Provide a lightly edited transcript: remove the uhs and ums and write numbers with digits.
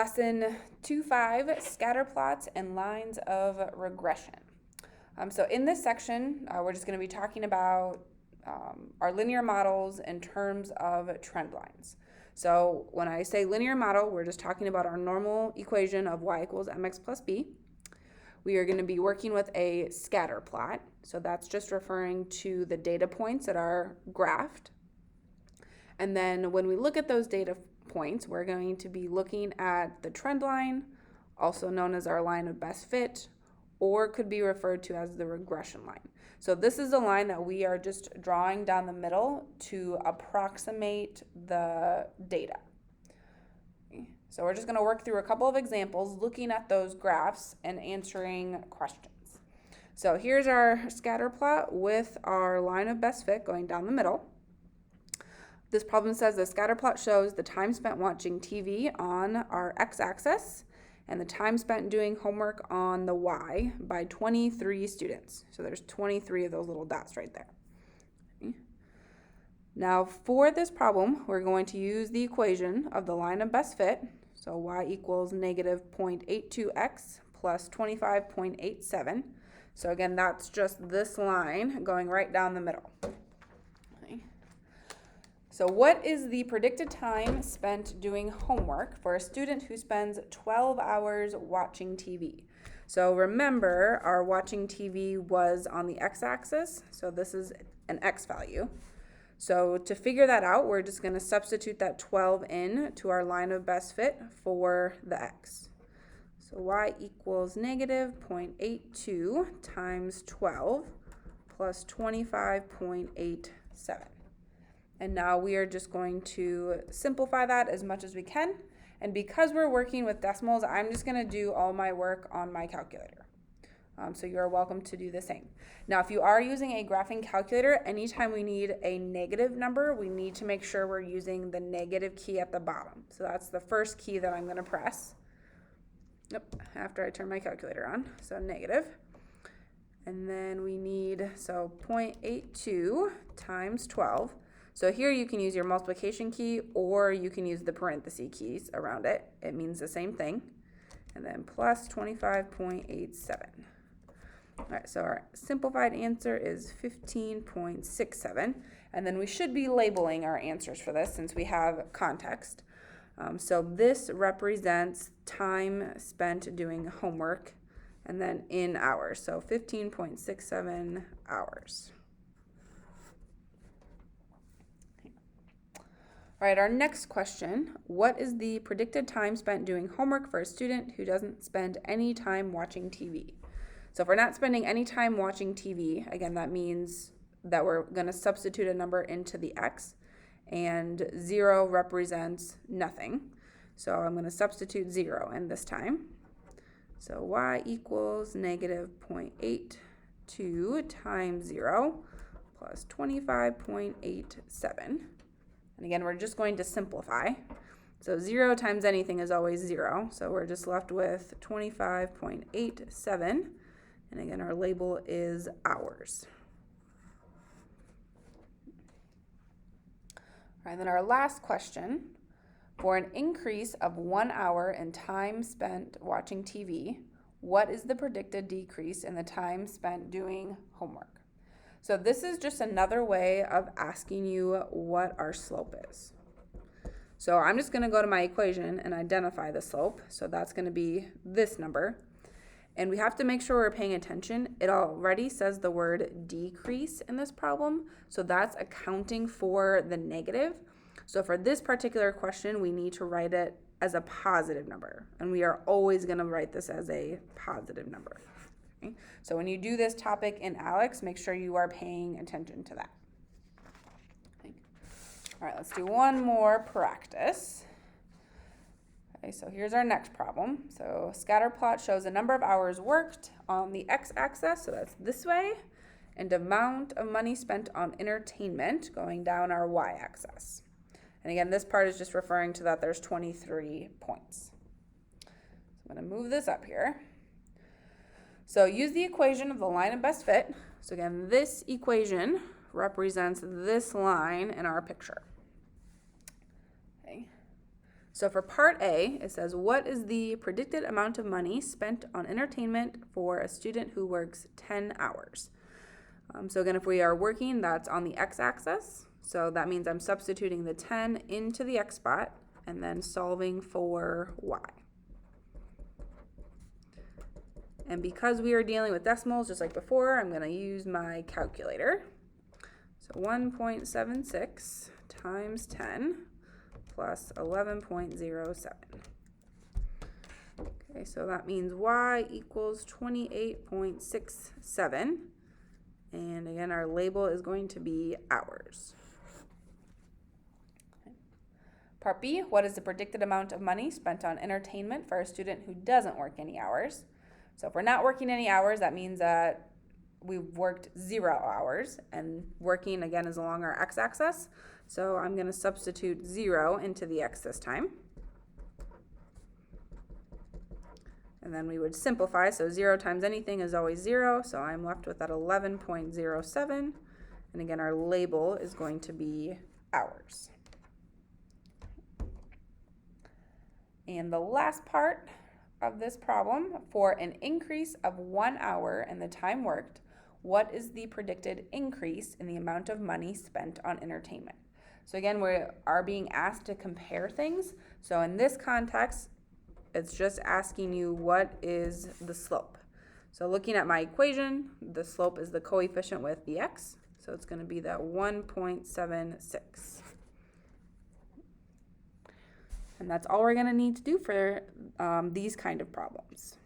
Lesson 2-5, scatter plots and lines of regression. So in this section, we're just going to be talking about our linear models in terms of trend lines. So when I say linear model, we're just talking about our normal equation of y equals mx plus b. We are going to be working with a scatter plot. So that's just referring to the data points that are graphed. And then when we look at those data points, we're going to be looking at the trend line, also known as our line of best fit, or could be referred to as the regression line. So this is a line that we are just drawing down the middle to approximate the data. So we're just going to work through a couple of examples looking at those graphs and answering questions. So here's our scatter plot with our line of best fit going down the middle. This problem says the scatter plot shows the time spent watching TV on our x-axis and the time spent doing homework on the y by 23 students. So there's 23 of those little dots right there. Okay. Now for this problem, we're going to use the equation of the line of best fit. So y equals negative 0.82x plus 25.87. So again, that's just this line going right down the middle. So what is the predicted time spent doing homework for a student who spends 12 hours watching TV? So remember, our watching TV was on the x-axis, so this is an x value. So to figure that out, we're just going to substitute that 12 in to our line of best fit for the x. So y equals negative 0.82 times 12 plus 25.87. And now we are just going to simplify that as much as we can. And because we're working with decimals, I'm just going to do all my work on my calculator. So you're welcome to do the same. Now, if you are using a graphing calculator, anytime we need a negative number, we need to make sure we're using the negative key at the bottom. So that's the first key that I'm going to press. After I turn my calculator on. So negative. And then we need, 0.82 times 12. So here you can use your multiplication key or you can use the parenthesis keys around it. It means the same thing. And then plus 25.87. All right, so our simplified answer is 15.67. And then we should be labeling our answers for this since we have context. So this represents time spent doing homework and then in hours. So 15.67 hours. All right, our next question, what is the predicted time spent doing homework for a student who doesn't spend any time watching TV? So if we're not spending any time watching TV, again, that means that we're going to substitute a number into the x, and 0 represents nothing. So I'm going to substitute 0 in this time. So y equals negative 0.82 times 0 plus 25.87. And again, we're just going to simplify. So 0 times anything is always 0. So we're just left with 25.87. And again, our label is hours. All right, then our last question. For an increase of 1 hour in time spent watching TV, what is the predicted decrease in the time spent doing homework? So this is just another way of asking you what our slope is. So I'm just going to go to my equation and identify the slope. So that's going to be this number. And we have to make sure we're paying attention. It already says the word decrease in this problem. So that's accounting for the negative. So for this particular question, we need to write it as a positive number. And we are always going to write this as a positive number. Okay? So when you do this topic in ALEKS, make sure you are paying attention to that. Okay. All right, let's do one more practice. Okay, so here's our next problem. So scatter plot shows the number of hours worked on the x-axis, so that's this way, and amount of money spent on entertainment going down our y-axis. And again, this part is just referring to that there's 23 points. So I'm going to move this up here. So use the equation of the line of best fit. So again, this equation represents this line in our picture. Okay. So for part A, it says, what is the predicted amount of money spent on entertainment for a student who works 10 hours? So again, if we are working, that's on the x-axis. So that means I'm substituting the 10 into the x spot and then solving for y. And because we are dealing with decimals just like before, I'm going to use my calculator. So 1.76 times 10 plus 11.07. Okay, so that means y equals 28.67. And again, our label is going to be hours. Part B, what is the predicted amount of money spent on entertainment for a student who doesn't work any hours? So if we're not working any hours, that means that we've worked 0 hours, and working again is along our x-axis. So I'm going to substitute 0 into the x this time. And then we would simplify, so 0 times anything is always 0, so I'm left with that 11.07. And again, our label is going to be hours. And the last part of this problem, for an increase of 1 hour in the time worked, what is the predicted increase in the amount of money spent on entertainment? So again, we are being asked to compare things. So in this context, it's just asking you what is the slope. So looking at my equation, the slope is the coefficient with the x. So it's going to be that 1.76. And that's all we're going to need to do for these kind of problems.